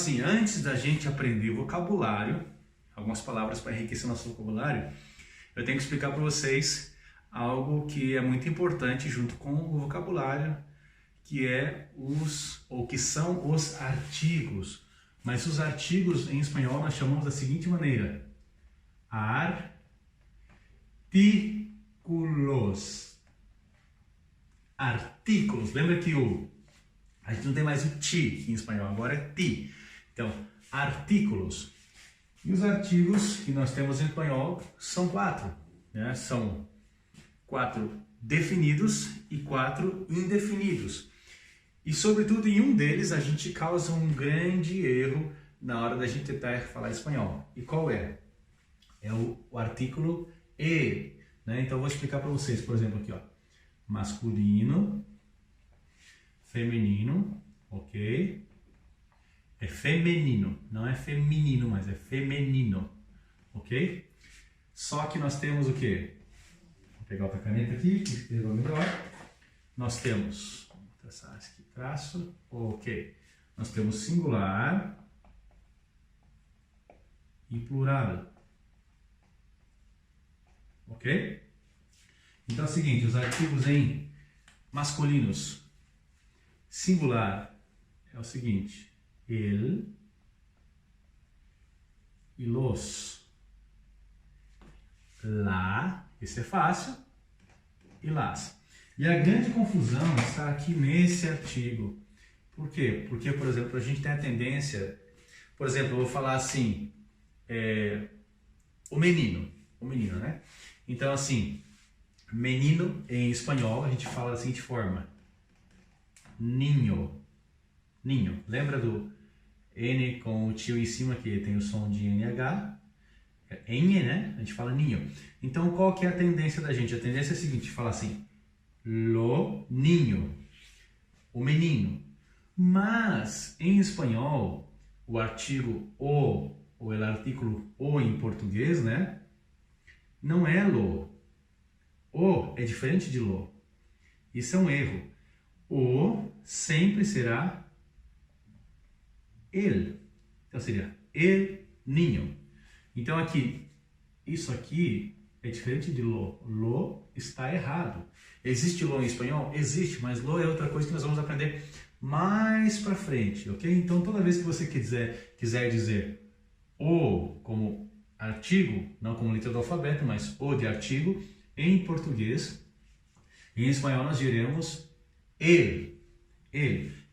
assim, antes da gente aprender vocabulário, algumas palavras para enriquecer nosso vocabulário, eu tenho que explicar para vocês algo que é muito importante junto com o vocabulário, que são os artigos. Mas os artigos em espanhol nós chamamos da seguinte maneira: artículos. Artículos. Lembra que a gente não tem mais o ti em espanhol, agora é ti. Então, artículos. E os artigos que nós temos em espanhol são 4, né? São 4 definidos e 4 indefinidos. E, sobretudo, em um deles a gente causa um grande erro na hora da gente tentar falar espanhol. E qual é? É o artículo e, né? Então, eu vou explicar para vocês, por exemplo, aqui, ó. Masculino, feminino, ok? É feminino, não é feminino, mas é feminino, ok? Só que nós temos o quê? Vou pegar outra caneta aqui, que escreva melhor. Nós temos, vou traçar aqui, traço, ok. Nós temos singular e plural, ok? Então é o seguinte, os artigos em masculinos, singular, é o seguinte: el e los, la, esse é fácil, e las. E a grande confusão está aqui nesse artigo. Por quê? Porque, por exemplo, a gente tem a tendência, por exemplo, eu vou falar assim, o menino, né? Então, assim, menino em espanhol a gente fala da seguinte forma: ninho. Ninho. Lembra do N com o tio em cima que tem o som de NH? É N, né? A gente fala ninho. Então, qual que é a tendência da gente? A tendência é a seguinte: falar assim, lo niño, o menino. Mas, em espanhol, o artigo o, ou o artículo o em português, né? Não é lo. O é diferente de lo. Isso é um erro. O sempre será el. Então seria el niño. Então aqui, isso aqui é diferente de lo. Lo está errado. Existe lo em espanhol? Existe, mas lo é outra coisa que nós vamos aprender mais pra frente, ok? Então toda vez que você quiser dizer o como artigo, não como letra do alfabeto, mas o de artigo, em português, em espanhol nós diremos el.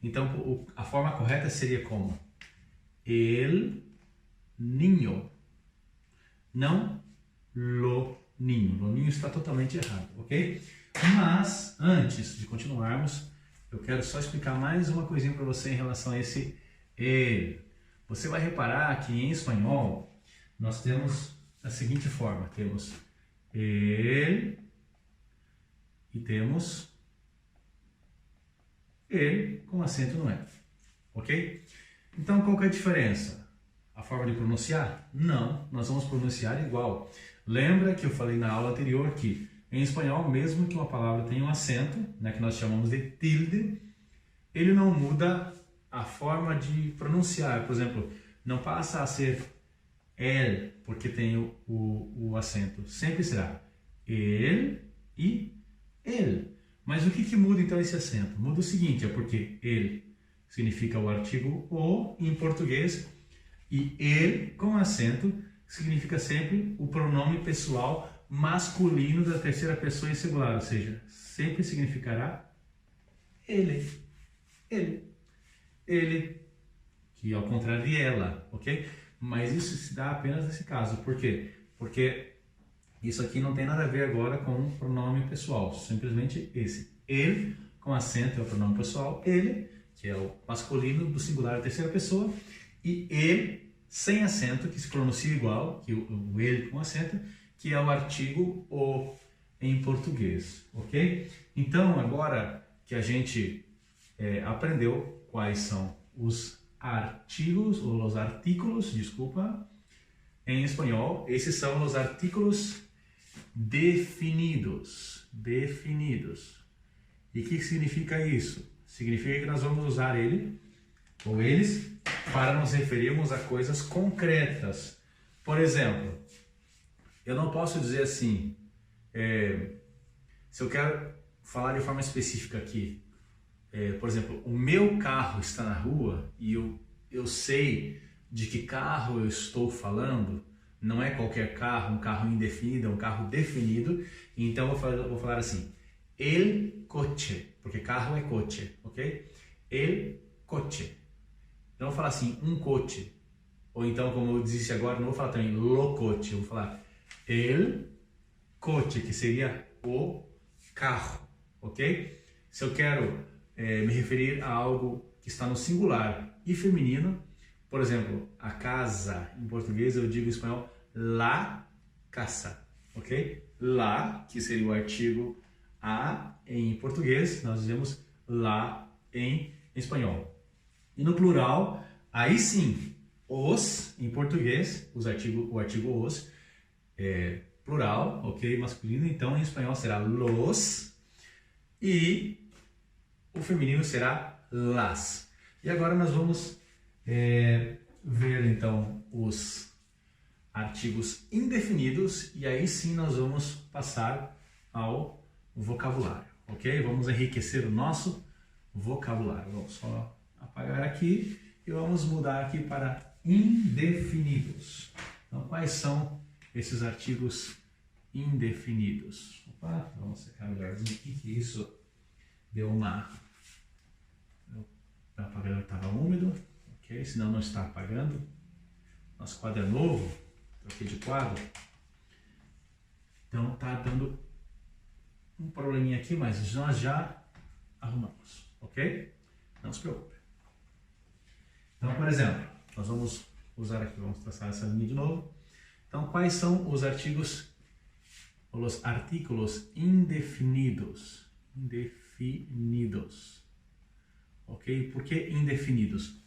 Então a forma correta seria como el niño, não lo niño. Lo niño está totalmente errado, ok? Mas antes de continuarmos, eu quero só explicar mais uma coisinha para você em relação a esse el. Você vai reparar que em espanhol nós temos a seguinte forma: temos el e temos ele com acento no F, ok? Então qual que é a diferença? A forma de pronunciar? Não, nós vamos pronunciar igual. Lembra que eu falei na aula anterior que em espanhol, mesmo que uma palavra tenha um acento, né, que nós chamamos de tilde, ele não muda a forma de pronunciar. Por exemplo, não passa a ser el porque tem o acento. Sempre será el e el. Mas o que muda então esse acento? Muda o seguinte, é porque ele significa o artigo o em português e ele com acento significa sempre o pronome pessoal masculino da terceira pessoa em singular, ou seja, sempre significará ele, que ao contrário de ela, ok? Mas isso se dá apenas nesse caso. Por quê? Porque isso aqui não tem nada a ver agora com o pronome pessoal, simplesmente esse. Ele, com acento, é o pronome pessoal, ele, que é o masculino do singular da terceira pessoa, e ele, sem acento, que se pronuncia igual, que o ele com acento, que é o artigo o em português, ok? Então, agora que a gente aprendeu quais são os artigos, ou os artículos, desculpa, em espanhol, esses são os artículos definidos. E o que significa isso? Significa que nós vamos usar ele, ou eles, para nos referirmos a coisas concretas. Por exemplo, eu não posso dizer assim, se eu quero falar de forma específica aqui, por exemplo, o meu carro está na rua e eu sei de que carro eu estou falando, não é qualquer carro, um carro indefinido, é um carro definido, então eu vou falar assim, el coche, porque carro é coche, ok? El coche. Não vou falar assim, um coche. Ou então, como eu disse agora, não vou falar também lo coche, eu vou falar el coche, que seria o carro, ok? Se eu quero me referir a algo que está no singular e feminino, por exemplo, a casa, em português eu digo em espanhol, la casa, ok? La, que seria o artigo a em português, nós dizemos la em espanhol. E no plural, aí sim, os, em português, o artigo os, plural, ok? Masculino, então em espanhol será los e o feminino será las. E agora nós vamos ver então os artigos indefinidos e aí sim nós vamos passar ao vocabulário, ok? Vamos enriquecer o nosso vocabulário. Vamos só apagar aqui e vamos mudar aqui para indefinidos. Então, quais são esses artigos indefinidos? Opa, vamos secar melhorzinho aqui, que isso deu uma... O apagador estava úmido, ok? Senão não está apagando. Nosso quadro é novo, troquei de quadro. Então está dando um probleminha aqui, mas nós já arrumamos, ok? Não se preocupe. Então, por exemplo, nós vamos usar aqui, vamos traçar essa linha de novo. Então, quais são os artigos, os artículos indefinidos? Indefinidos. Ok? Por que indefinidos?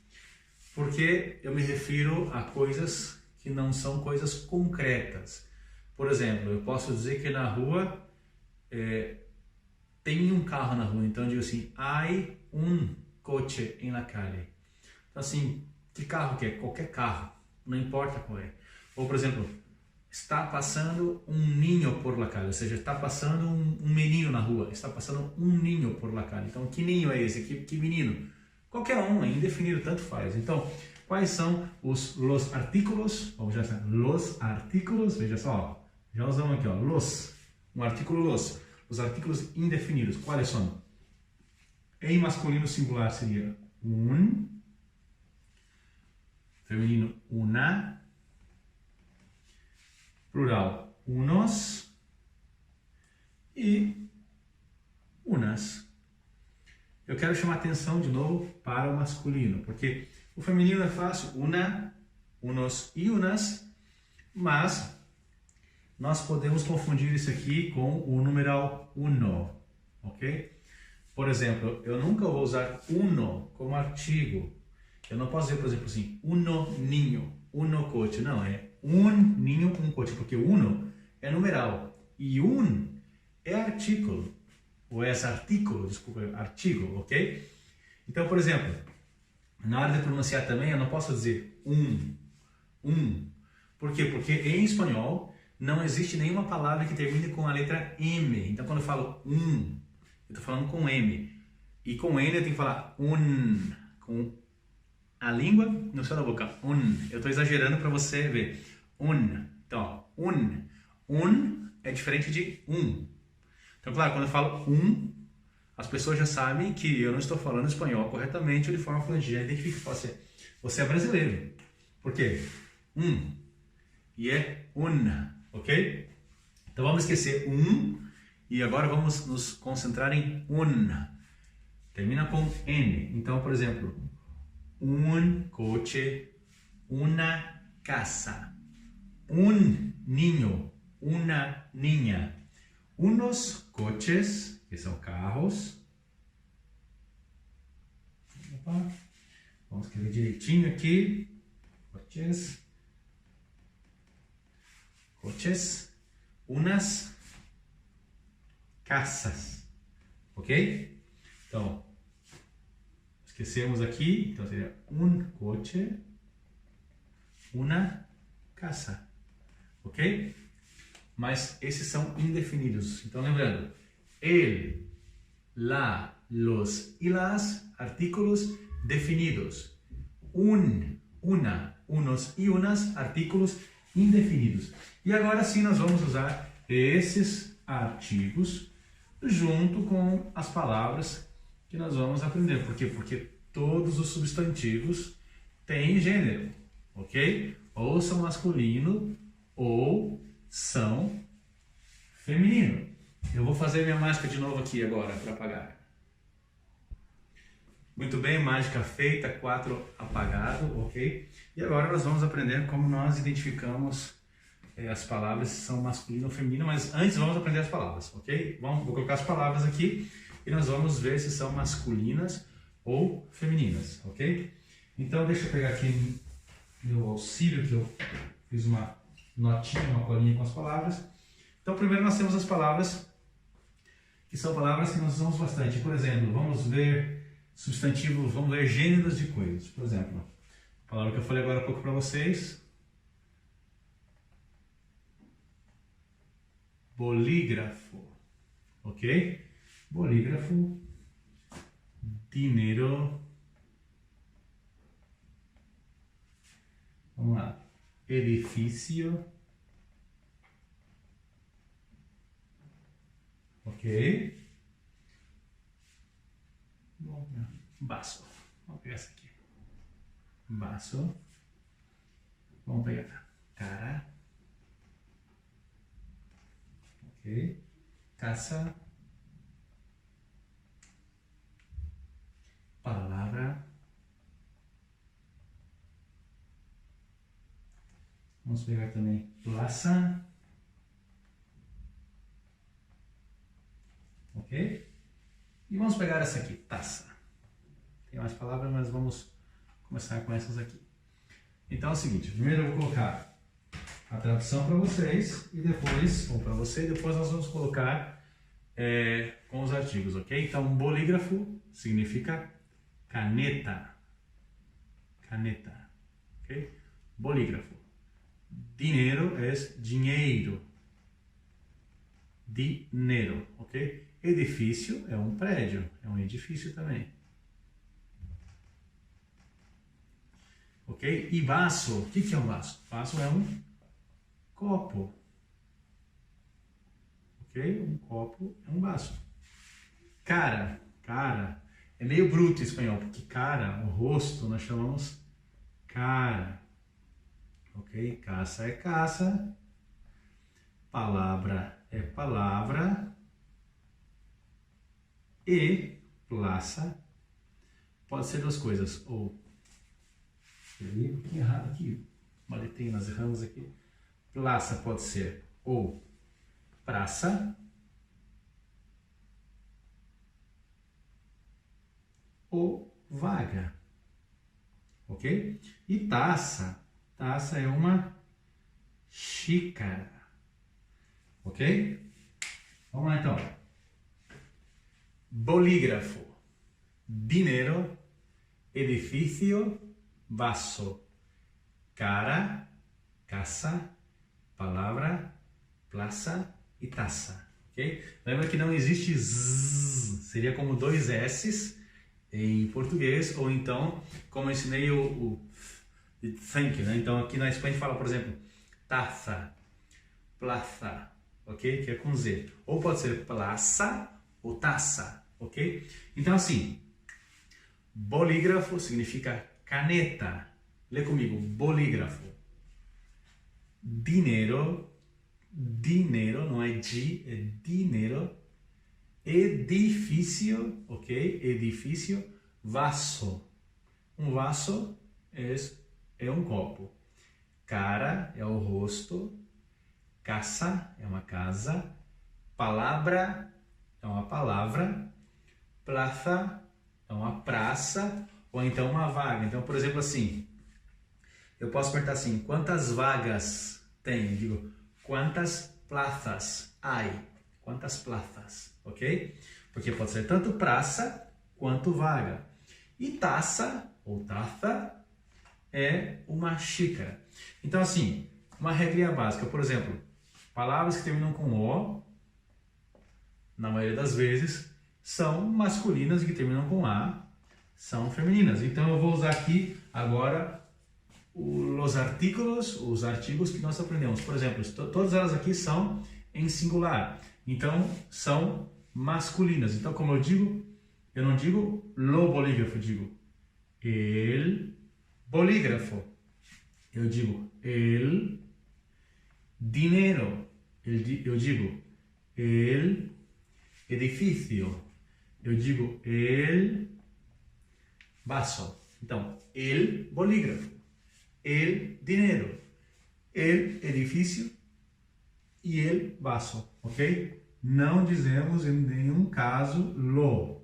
Porque eu me refiro a coisas que não são coisas concretas. Por exemplo, eu posso dizer que na rua tem um carro na rua, então eu digo assim, hay un coche en la calle. Então assim, que carro que é? Qualquer carro, não importa qual é. Ou por exemplo, está passando um ninho por la calle, ou seja, está passando um menino na rua, está passando um ninho por la calle. Então que ninho é esse? Que menino? Qualquer um, é indefinido, tanto faz. Então, quais são los artículos? Vamos já saber, los artículos, veja só, já usamos aqui, ó, los, um artículo los. Os artículos indefinidos, quais são? Em masculino singular seria un, feminino una, plural unos e unas. Eu quero chamar atenção de novo para o masculino, porque o feminino é fácil, una, unos e unas, mas nós podemos confundir isso aqui com o numeral uno, ok? Por exemplo, eu nunca vou usar uno como artigo. Eu não posso dizer, por exemplo, assim, uno niño, uno coche. Não, é un niño, un coche, porque uno é numeral e un é artículo, ou é artículo, desculpa, artigo, ok? Então, por exemplo, na hora de pronunciar também, eu não posso dizer um. Por quê? Porque em espanhol não existe nenhuma palavra que termine com a letra M. Então, quando eu falo eu estou falando com M. E com N eu tenho que falar com a língua no céu da boca. Eu estou exagerando para você ver. Então, é diferente de Então, claro, quando eu falo as pessoas já sabem que eu não estou falando espanhol corretamente ou de forma fluente. Já identifica você é brasileiro. Por quê? E é ok? Então vamos esquecer e agora vamos nos concentrar em termina com N. Então, por exemplo, un coche, una casa, un niño, una niña, unos coches, que são carros. Opa. Vamos escrever direitinho aqui. Coches, unas casas, ok? Então, Esquecemos aqui, então seria un coche, una casa, ok? Mas esses são indefinidos. Então, lembrando, el, la, los y las, artículos definidos. Un, una, unos e unas, artículos indefinidos. E agora sim nós vamos usar esses artigos junto com as palavras que nós vamos aprender. Por quê? Porque todos os substantivos têm gênero, ok? Ou são masculino ou são feminino. Eu vou fazer minha mágica de novo aqui agora para apagar. Muito bem, mágica feita, 4 apagado, ok? E agora nós vamos aprender como nós identificamos as palavras se são masculino ou feminino, mas antes vamos aprender as palavras, ok? Vou colocar as palavras aqui e nós vamos ver se são masculinas ou femininas, ok? Então deixa eu pegar aqui meu auxílio, que eu fiz uma notinha, uma colinha com as palavras. Então primeiro nós temos as palavras, que são palavras que nós usamos bastante. Por exemplo, vamos ver substantivos, vamos ver gêneros de coisas. Por exemplo, a palavra que eu falei agora há pouco para vocês, bolígrafo, ok? Bolígrafo, dinheiro, vamos lá, edifício, ok? Bom, vaso, vamos pegar essa aqui, vaso, vamos pegar cara, ok? Casa, palavra, vamos pegar também plaza, ok? E vamos pegar essa aqui, taça. Tem mais palavras, mas vamos começar com essas aqui. Então é o seguinte, primeiro eu vou colocar a tradução para vocês e depois, ou para você, e depois nós vamos colocar com os artigos, ok? Então, bolígrafo significa caneta, caneta, ok? Bolígrafo. Dinheiro é dinheiro, dinheiro, ok? Edifício é um prédio, é um edifício também, ok? E vaso, o que é um vaso? Vaso é um copo, ok? Um copo é um vaso. Cara, cara, é meio bruto em espanhol, porque cara, o rosto, nós chamamos cara, ok? Casa é casa, palavra é palavra e plaça pode ser duas coisas, ou eu li um pouquinho errado aqui, uma letrinha nós erramos aqui. Plaça pode ser ou praça ou vaga, ok? E taça, taça é uma xícara, ok? Vamos lá então. Bolígrafo, dinheiro, edifício, vaso, cara, casa, palavra, plaza e taça, ok? Lembra que não existe z, seria como 2 s's em português, ou então, como eu ensinei o thank you, né? Então aqui na Espanha a gente fala, por exemplo, taça, plaza, ok? Que é com z. Ou pode ser plaça ou taça, ok? Então assim, bolígrafo significa caneta. Lê comigo, bolígrafo. Dinheiro, dinheiro, não é di, é dinheiro. Edifício, ok? Edifício, vaso. Um vaso é um copo. Cara é o rosto. Casa é uma casa. Palavra é uma palavra. Plaza é uma praça. Ou então uma vaga. Então, por exemplo, assim, eu posso perguntar assim, quantas vagas tem? Eu digo, quantas plazas há? Quantas plazas, ok? Porque pode ser tanto praça quanto vaga. E taça, ou taça, é uma xícara. Então, assim, uma regrinha básica, por exemplo, palavras que terminam com O, na maioria das vezes, são masculinas e que terminam com A são femininas. Então, eu vou usar aqui agora os artigos que nós aprendemos. Por exemplo, todas elas aqui são em singular. Então, são masculinas. Então, como eu digo, eu não digo lo bolígrafo, eu digo el bolígrafo. Eu digo el dinero. Eu digo el edifício. Eu digo el vaso. Então, el bolígrafo, el dinero, el edifício e el vaso, ok? Não dizemos em nenhum caso lo.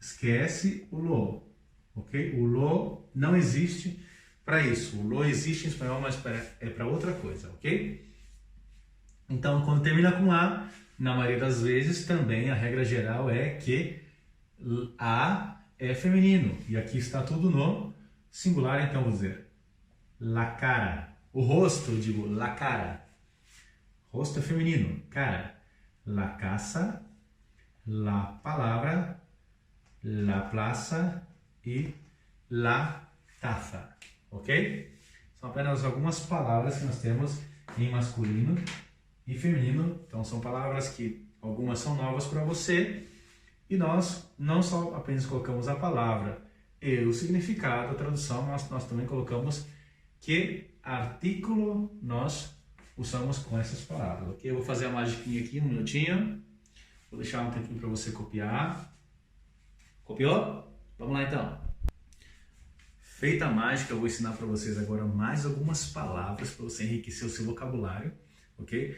Esquece o lo, ok? O lo não existe para isso. O lo existe em espanhol, mas é para outra coisa, ok? Então, quando termina com A, na maioria das vezes também a regra geral é que A é feminino. E aqui está tudo no singular, então vou dizer la cara. O rosto, eu digo la cara. Rosto é feminino, cara. La casa, la palavra, la plaza e la taza. Ok? São apenas algumas palavras que nós temos em masculino e feminino. Então são palavras que algumas são novas para você. E nós não só apenas colocamos a palavra e o significado, a tradução, nós também colocamos que artículo nós usamos com essas palavras, ok? Eu vou fazer a magiquinha aqui, um minutinho. Vou deixar um tempinho para você copiar. Copiou? Vamos lá então. Feita a mágica, eu vou ensinar para vocês agora mais algumas palavras para você enriquecer o seu vocabulário, ok?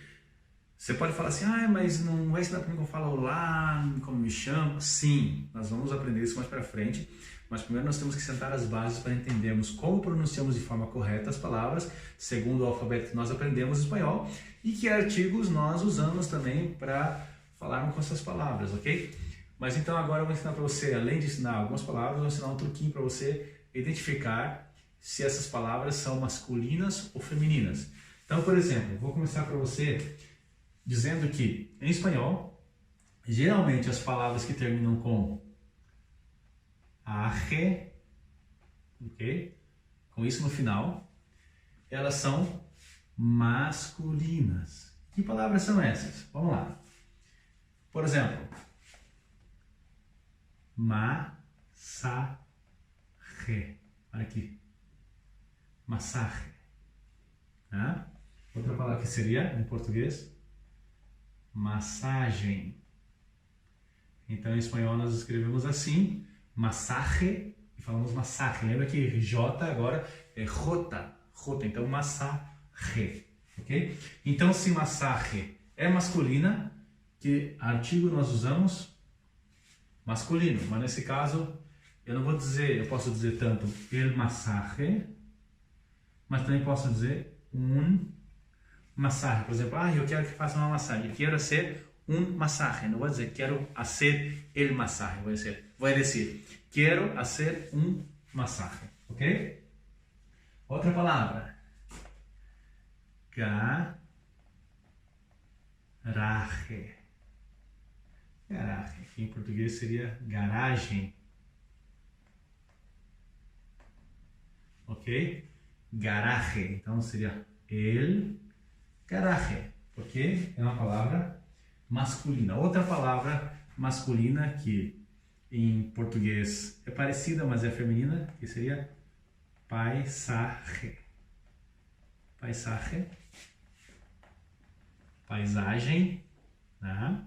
Você pode falar assim, mas não vai ensinar para mim como fala olá, como me chamo? Sim, nós vamos aprender isso mais para frente, mas primeiro nós temos que sentar as bases para entendermos como pronunciamos de forma correta as palavras, segundo o alfabeto que nós aprendemos espanhol, e que artigos nós usamos também para falarmos com essas palavras, ok? Mas então agora eu vou ensinar para você, além de ensinar algumas palavras, eu vou ensinar um truquinho para você identificar se essas palavras são masculinas ou femininas. Então, por exemplo, vou começar para você dizendo que, em espanhol, geralmente as palavras que terminam com age, ok? Com isso no final, elas são masculinas. Que palavras são essas? Vamos lá. Por exemplo, massage. Olha aqui. Massage. Outra palavra que seria, em português, massagem. Então, em espanhol, nós escrevemos assim, massage, e falamos massage. Lembra que J agora é J. J, então massage. Ok? Então, se massage é masculina, que artigo nós usamos? Masculino. Mas nesse caso, eu posso dizer tanto el massage, mas também posso dizer massagem. Por exemplo, eu quero que faça uma massagem. Eu quero hacer massagem. Não vou dizer quero hacer el massagem. Vou dizer quero hacer massagem. Ok? Outra palavra. Garagem. Garagem. Que em português seria garagem. Ok? Garagem. Então seria el garagem, porque é uma palavra masculina. Outra palavra masculina que em português é parecida, mas é feminina, que seria paisaje. Paisaje. Paisagem. Né?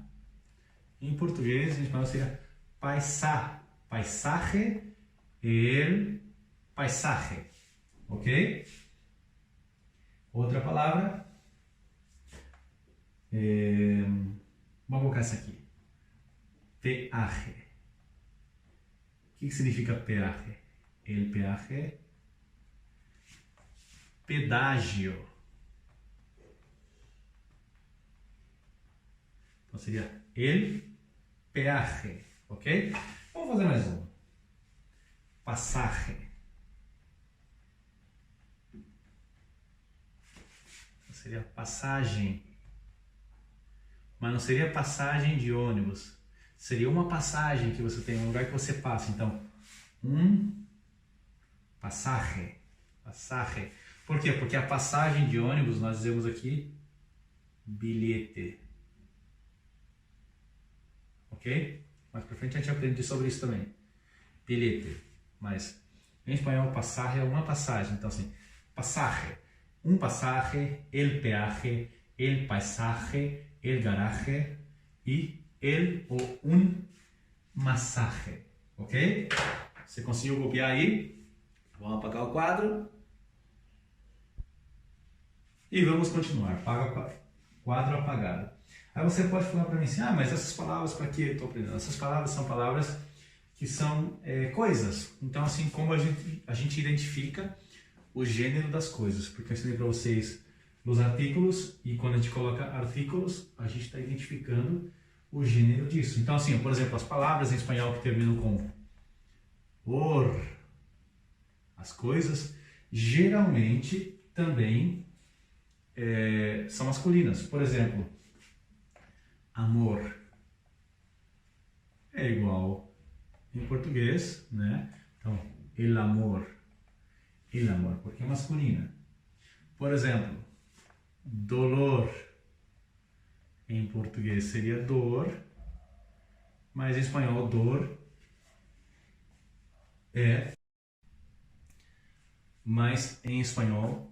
Em português, em espanhol seria paisaje, el paisaje. Ok? Outra palavra. Vamos colocar essa aqui. Peaje. O que significa peaje? El peaje. Pedágio. Então seria el peaje. Ok? Vamos fazer mais um. pasaje. Seria passagem. Mas não seria passagem de ônibus. Seria uma passagem que você tem, um lugar que você passa. Então, um pasaje. Pasaje. Por quê? Porque a passagem de ônibus, nós dizemos aqui, bilhete. Ok? Mais pra frente a gente aprende sobre isso também. Bilhete. Mas em espanhol, pasaje é uma passagem. Então, assim, pasaje. Un pasaje, el peaje, el paisaje, el garaje e el ou un masaje, ok? Você conseguiu copiar aí? Vamos apagar o quadro. E vamos continuar. Quadro apagado. Aí você pode falar para mim assim, mas essas palavras para que eu estou aprendendo? Essas palavras são palavras que são coisas. Então, assim, como a gente identifica o gênero das coisas, porque eu ensinei para vocês os artículos e quando a gente coloca artículos, a gente está identificando o gênero disso. Então, assim, por exemplo, as palavras em espanhol que terminam com or, as coisas, geralmente também são masculinas. Por exemplo, amor é igual em português, né? Então, el amor, porque é masculina. Por exemplo, dolor em português seria dor, mas em espanhol dor mas em espanhol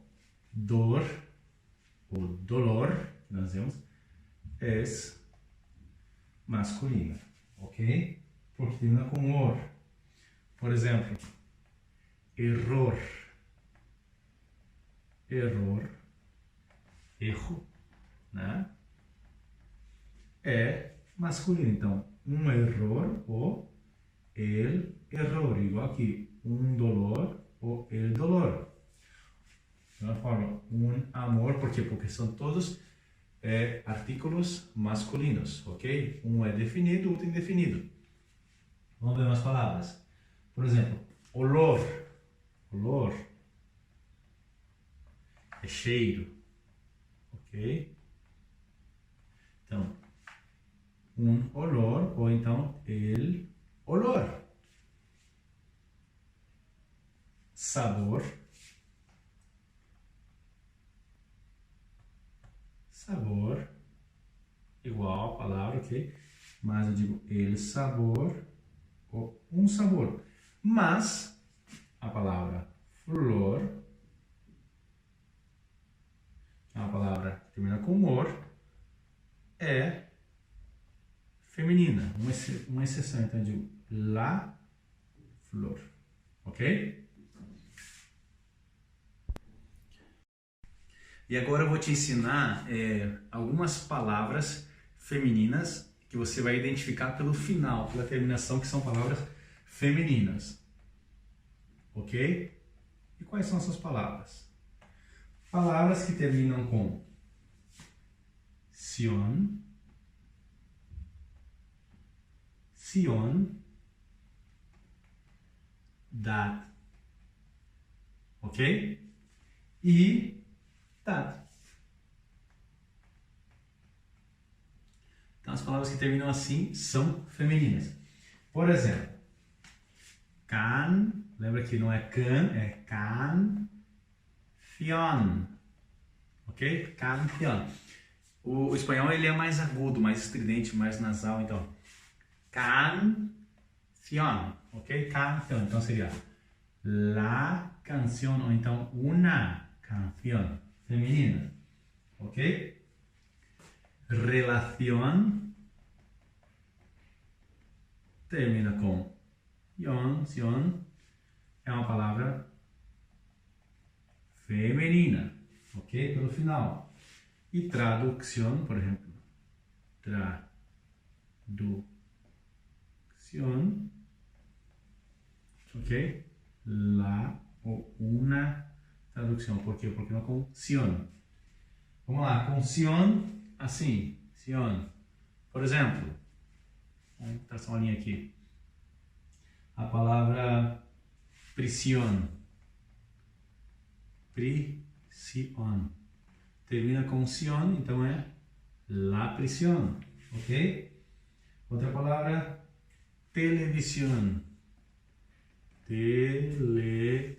dor ou dolor, nós dizemos, é masculina, ok? Porque termina com or. Por exemplo, error, erro, né? É masculino. Então, um error ou el error, igual aqui, um dolor ou el dolor. De uma forma, um amor, por quê? Porque são todos artículos masculinos, ok? Um é definido, outro indefinido. Vamos ver umas palavras. Por exemplo, olor. Olor é cheiro, ok? Então, um olor ou então el olor. Sabor. Sabor, igual a palavra, ok? Mas eu digo el sabor ou um sabor. Mas a palavra flor, é uma palavra que termina com or, é feminina. Uma exceção, então eu digo la flor, ok? E agora eu vou te ensinar algumas palavras femininas que você vai identificar pelo final, pela terminação, que são palavras femininas. Ok? E quais são essas palavras? Palavras que terminam com sion, dat, ok? E dat. Então as palavras que terminam assim são femininas. Por exemplo, can, lembra que não é can, é canción, ok? Canción. O espanhol ele é mais agudo, mais estridente, mais nasal, então canción, ok? Canción, então seria la canción ou então una canción, feminina, ok? Relación termina com sion, é uma palavra feminina, ok? Pelo final. E traducción, por exemplo, traducción, ok? La ou una traducção, por quê? Porque não é com sion. Vamos lá, com sion, assim, sion. Por exemplo, vamos traçar uma linha aqui. A palavra prisión. Prisión. Termina com sion, então é la prisión, ok? Outra palavra, televisión. Televisión.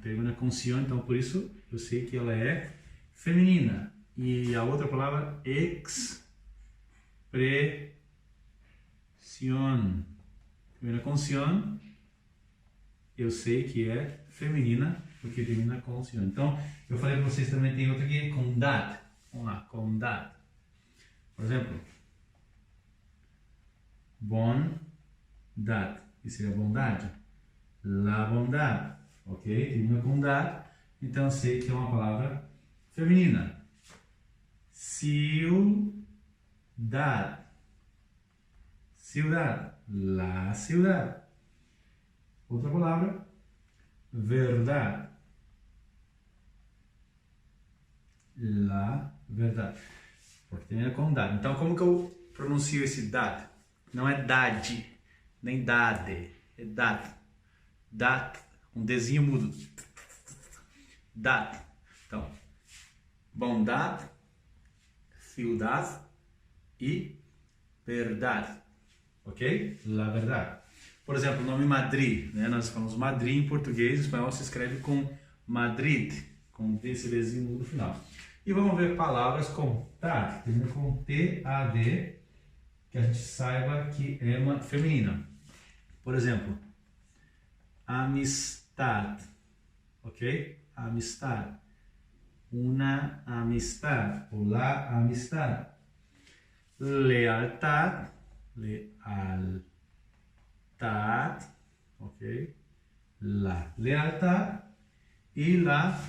Termina com sion, então por isso eu sei que ela é feminina. E a outra palavra, expresión. Termina com sion, eu sei que é feminina, porque termina com sion. Então, eu falei para vocês também, tem outra aqui, com dat. Vamos lá, com dat. Por exemplo, bondad, que seria bondade. La bondad, ok? Termina com dat, então eu sei que é uma palavra feminina. Ciudad. Ciudad, la ciudad. Outra palavra, verdad. La verdad. Porque termina com dad. Então, como que eu pronuncio esse dad? Não é dade, nem dade. É dad. Dad. Um Dzinho mudo. Dad. Então, bondad, ciudad e verdade. Ok? La verdad. Por exemplo, o nome Madrid, né? Nós falamos Madrid em português, em espanhol se escreve com Madrid, com esse Dzinho no final. E vamos ver palavras com tad, termina com T-A-D, que a gente saiba que é uma feminina. Por exemplo, amistad, ok? Amistad. Una amistad, ou la amistad. Lealtad, lealtad, ok? La lealtad e la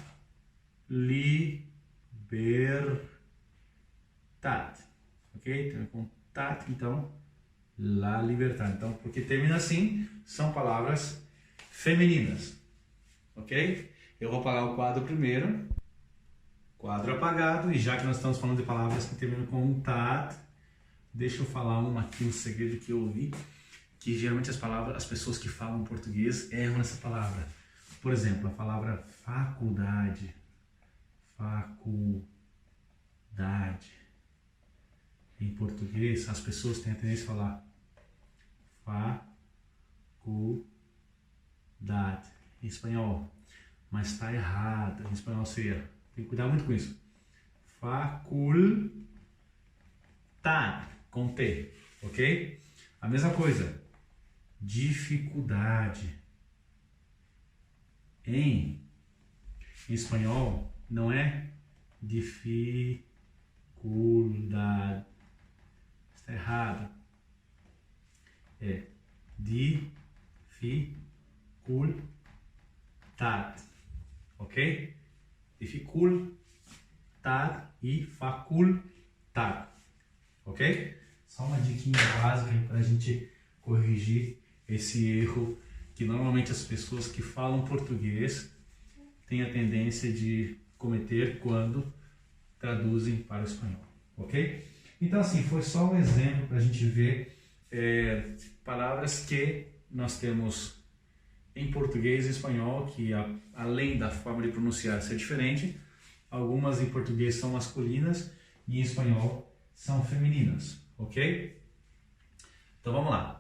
libertad, ok? Então, com tat, então, la libertad. Então, porque termina assim, são palavras femininas, ok? Eu vou apagar o quadro primeiro, quadro apagado, e já que nós estamos falando de palavras que terminam com tat, deixa eu falar uma aqui, um segredo que eu ouvi, que geralmente as pessoas que falam português erram nessa palavra. Por exemplo, a palavra faculdade. Faculdade. Em português, as pessoas têm a tendência a falar faculdade. Em espanhol, mas está errado. Em espanhol seria, tem que cuidar muito com isso. Faculdade, com T, ok? A mesma coisa, dificuldade. Em espanhol, não é dificuldade. Está errado. É dificuldade. Ok? Dificuldade e faculdade. Ok? Só uma diquinha básica para a gente corrigir esse erro que normalmente as pessoas que falam português têm a tendência de cometer quando traduzem para o espanhol, ok? Então assim, foi só um exemplo para a gente ver palavras que nós temos em português e espanhol, que além da forma de pronunciar ser diferente, algumas em português são masculinas e em espanhol são femininas, ok? Então vamos lá.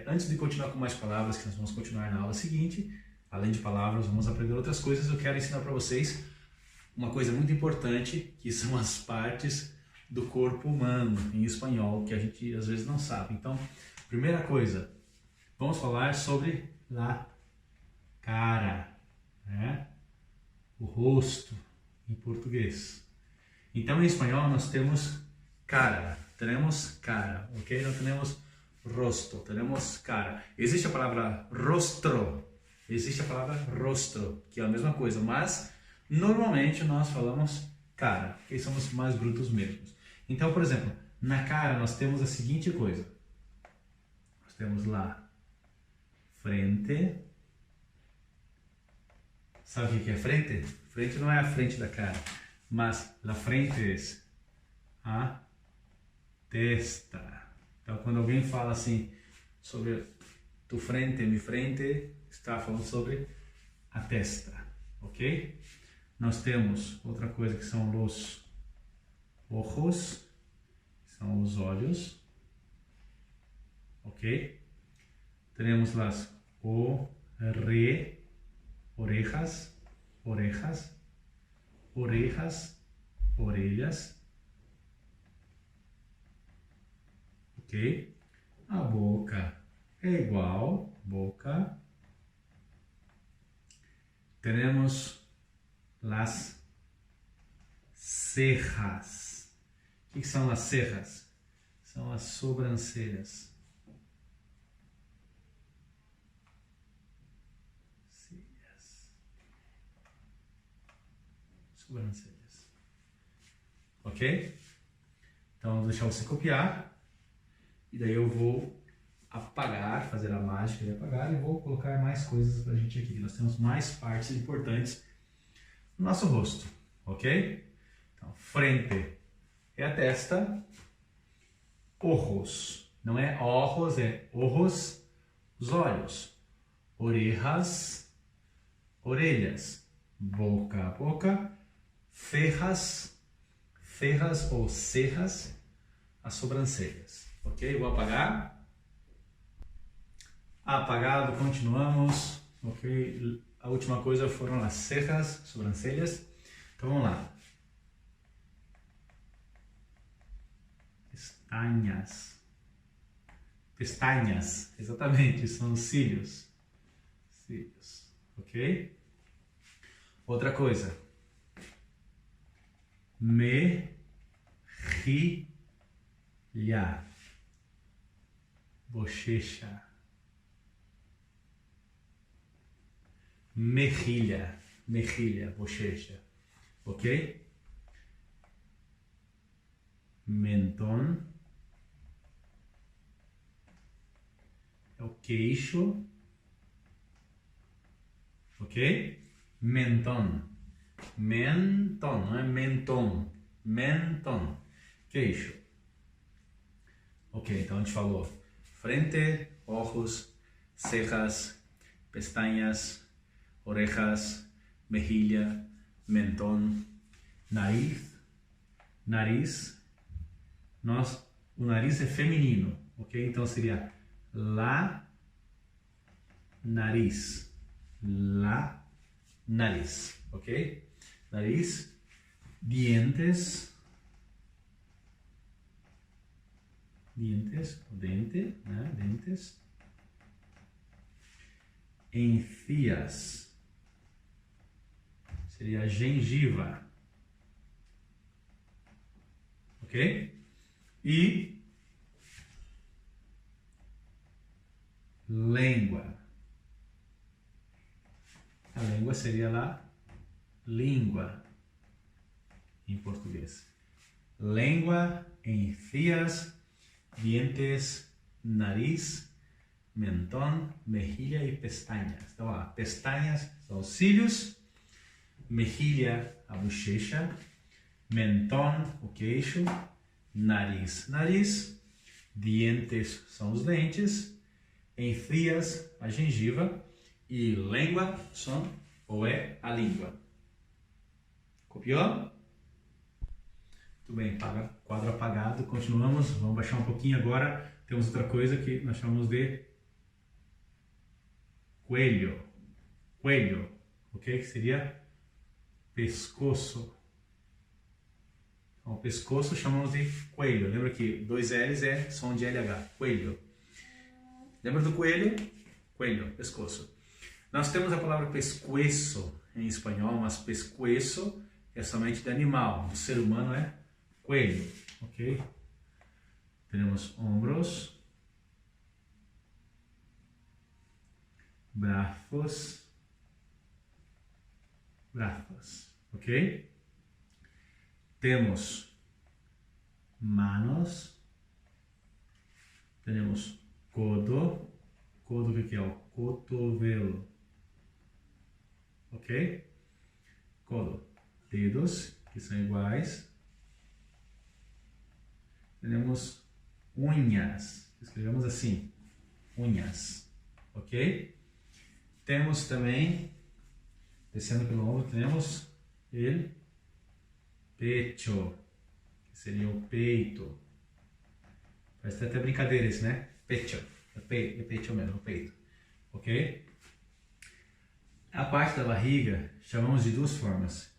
Antes de continuar com mais palavras, que nós vamos continuar na aula seguinte, além de palavras, vamos aprender outras coisas. Eu quero ensinar para vocês uma coisa muito importante, que são as partes do corpo humano em espanhol, que a gente às vezes não sabe. Então, primeira coisa, vamos falar sobre a cara, né? O rosto em português. Então, em espanhol, nós temos cara, ok? Não temos rosto, temos cara. Existe a palavra rostro, que é a mesma coisa, mas normalmente nós falamos cara, porque somos mais brutos mesmos. Então, por exemplo, na cara nós temos a seguinte coisa. Nós temos lá frente. Sabe o que é frente? Frente não é a frente da cara, mas la frente é a testa. Então, quando alguém fala assim sobre tu frente, mi frente, está falando sobre a testa, ok? Nós temos outra coisa que são os ojos, são os olhos, ok? Temos las orejas, orelhas, ok? A boca é igual, boca. Temos las cejas. O que são as cejas? São as sobrancelhas. Sobrancelhas. Ok? Então, vou deixar você copiar. E daí eu vou apagar, fazer a mágica de apagar e vou colocar mais coisas pra gente aqui. Nós temos mais partes importantes no nosso rosto. Ok? Então, frente é a testa. Ojos. Não é ojos, é ojos, os olhos. Orejas, orelhas. Boca, boca. Cejas ou cerras, as sobrancelhas. Ok? Vou apagar. Apagado, continuamos. Ok? A última coisa foram as cejas, sobrancelhas. Então vamos lá. Pestañas, exatamente, são os cílios. Cílios, ok? Outra coisa. Mejilha, bochecha. Mejilha, bochecha, ok? Mentón é o queixo, ok? Mentón, não é mentón, mentón, queixo. Ok, então a gente falou frente, ojos, cejas, pestañas, orejas, mejilha, mentón, nariz. O nariz é feminino, ok? Então seria la nariz, ok? Nariz, dientes, dente, né? Dentes, encias, seria a gengiva, ok? E língua. A língua seria a língua em português. Língua, encias, dientes, nariz, mentón, mejilha e pestañas. Então, ó, pestañas são os cílios, mejilha, a bochecha, mentón, o queixo, nariz, dientes são os dentes, encias, a gengiva e língua é a língua. Copiou? Muito bem, quadro apagado, continuamos, vamos baixar um pouquinho agora. Temos outra coisa que nós chamamos de coelho, ok? Que seria pescoço. Então, o pescoço chamamos de coelho. Lembra que 2 L's é som de LH, coelho. Lembra do coelho? Coelho, pescoço. Nós temos a palavra pescuezo em espanhol, mas pescuezo é somente de animal. Do ser humano é coelho, ok? Temos ombros, braços, ok? Temos manos, temos codo, o que é o cotovelo, ok? Codo, dedos, que são iguais, temos unhas, escrevemos assim, unhas, ok? Temos também, descendo pelo ombro, temos o pecho, que seria o peito. Parece até brincadeira isso, né? Pecho, é pecho mesmo, o peito, ok? A parte da barriga chamamos de duas formas: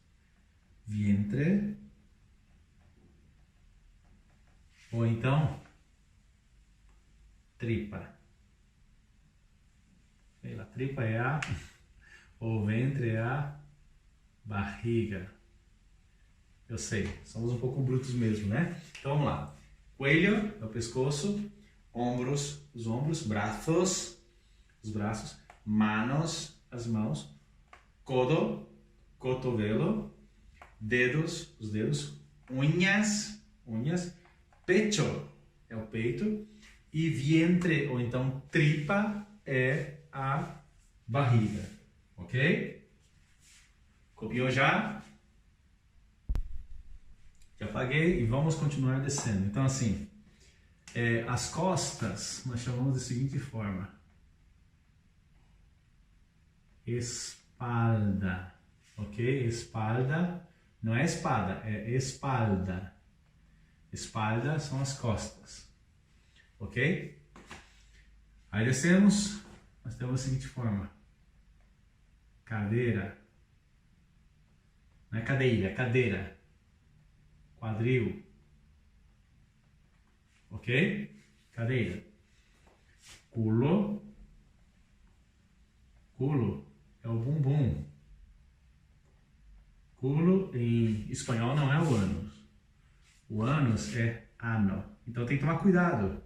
vientre ou então tripa. A tripa é o ventre é a barriga. Eu sei, somos um pouco brutos mesmo, né? Então vamos lá. Coelho é o pescoço, ombros, os ombros, braços, os braços, manos, as mãos, codo, cotovelo, dedos, os dedos, unhas, pecho é o peito e vientre ou então tripa é a barriga, ok? Copiou já? Já apaguei e vamos continuar descendo. Então assim, as costas nós chamamos da seguinte forma: espalda, ok? Espalda não é espada, é espalda. Espalda são as costas, ok? Aí descemos, nós temos a seguinte forma: cadeira, não é cadeira, cadeira, quadril, ok? Cadeira, culo, culo é o bumbum, culo em espanhol não é o ânus é ano, então tem que tomar cuidado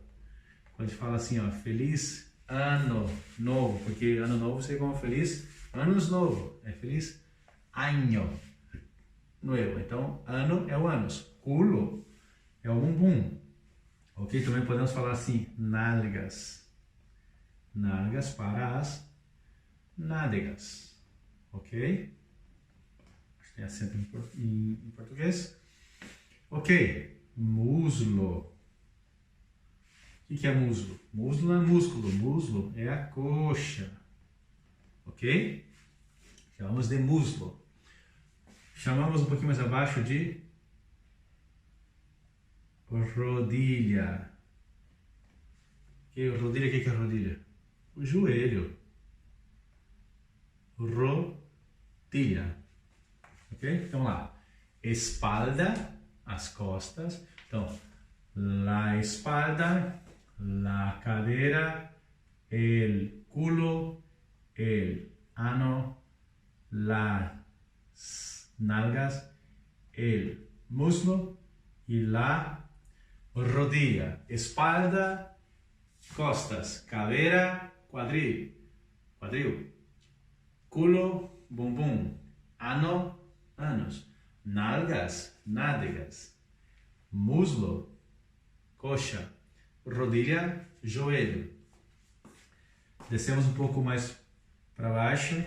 quando a gente fala assim, ó, feliz ano novo, porque ano novo seria como feliz anos novo, é feliz año novo. Então ano é o ânus, culo é o bumbum, ok? Também podemos falar assim, nalgas, nalgas para as nádegas, ok? Acho que tem acento em português. Ok, muslo. O que é muslo? Muslo não é músculo, muslo é a coxa, ok? Chamamos de muslo. Chamamos um pouquinho mais abaixo de rodilha. Rodilha, o que é rodilha? O joelho. Rodilha, ok? Então lá, espalda, as costas. Então, la espalda, la cadera, el culo, el ano, las nalgas, el muslo y la rodilla. Espalda, costas, cadera, quadril, culo, bumbum, ano, ânus, nalgas, nádegas, muslo, coxa, rodilha, joelho. Descemos um pouco mais para baixo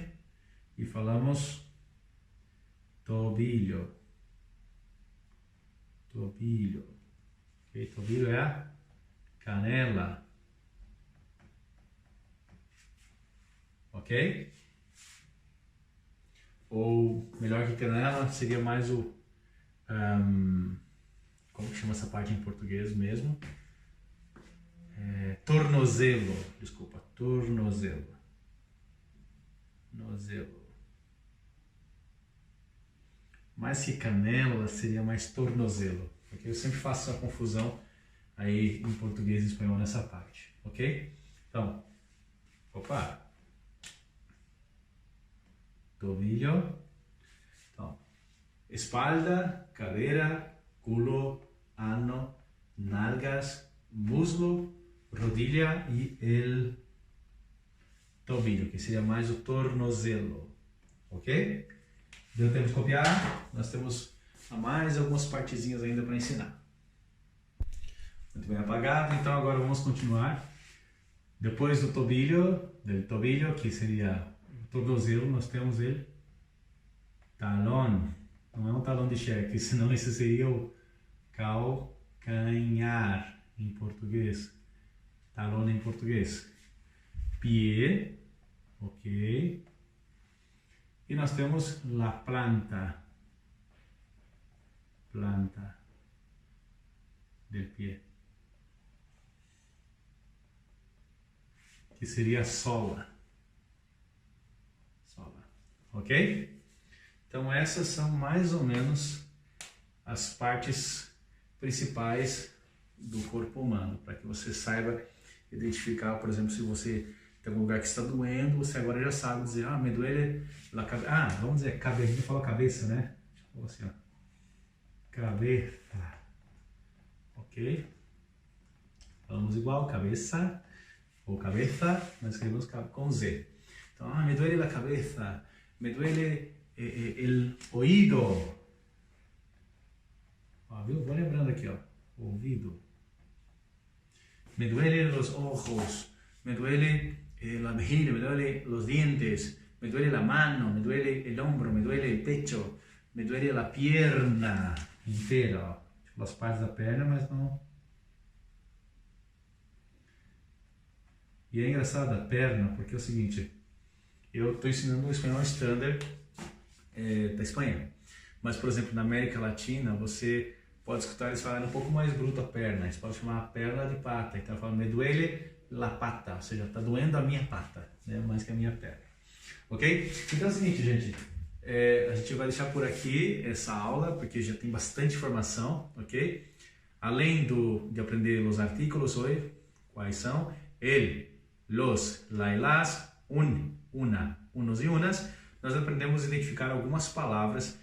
e falamos tobilho. Tobilho. Okay? Tobilho é a canela. Ok? Ou melhor que canela seria mais o... como que chama essa parte em português mesmo? Tornozelo. Desculpa, tornozelo. Nozelo. Mais que canela seria mais tornozelo. Okay? Eu sempre faço essa confusão aí em português e espanhol nessa parte. Ok? Então, opa! Tobillo, então, espalda, cadera, culo, ano, nalgas, muslo, rodilha e el tobillo, que seria mais o tornozelo, ok? Deu tempo de copiar? Nós temos mais algumas partezinhas ainda para ensinar. Muito bem apagado, então agora vamos continuar. Depois do tobillo, que seria tornozelo, nós temos ele talão, não é um talão de cheque, senão esse seria o calcanhar em português, talão em português, pie, ok? E nós temos la planta del pie, que seria a sola, ok? Então essas são mais ou menos as partes principais do corpo humano, para que você saiba identificar, por exemplo, se você tem algum lugar que está doendo, você agora já sabe dizer, me duele la cabeça. Vamos dizer, cabeça, a gente fala cabeça, né? Tipo assim, ó. Cabeça. Ok? Falamos igual, cabeça ou cabeça, nós escrevemos com Z. Então, me duele la cabeça, me duele el oído. Viu? Vou lembrando aqui, ó. Ouvido. Me duele los ojos, me duele la mejilla, me duele los dientes, me duele la mano, me duele el hombro, me duele el pecho, me duele la pierna inteira, ó. Tipo, as partes da perna, mas não... E é engraçado a perna, porque é o seguinte, eu estou ensinando o espanhol standard da Espanha, mas, por exemplo, na América Latina, você pode escutar eles falarem um pouco mais bruto a perna, eles podem chamar a perna de pata, então falam, me duele la pata, ou seja, está doendo a minha pata, né, mais que a minha perna, ok? Então é o seguinte, gente, a gente vai deixar por aqui essa aula, porque já tem bastante informação, ok? Além de aprender os artículos hoje, quais são? El, los, la y las, un, una, unos e unas, nós aprendemos a identificar algumas palavras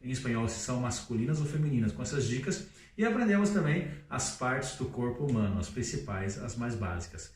em espanhol, se são masculinas ou femininas, com essas dicas, e aprendemos também as partes do corpo humano, as principais, as mais básicas.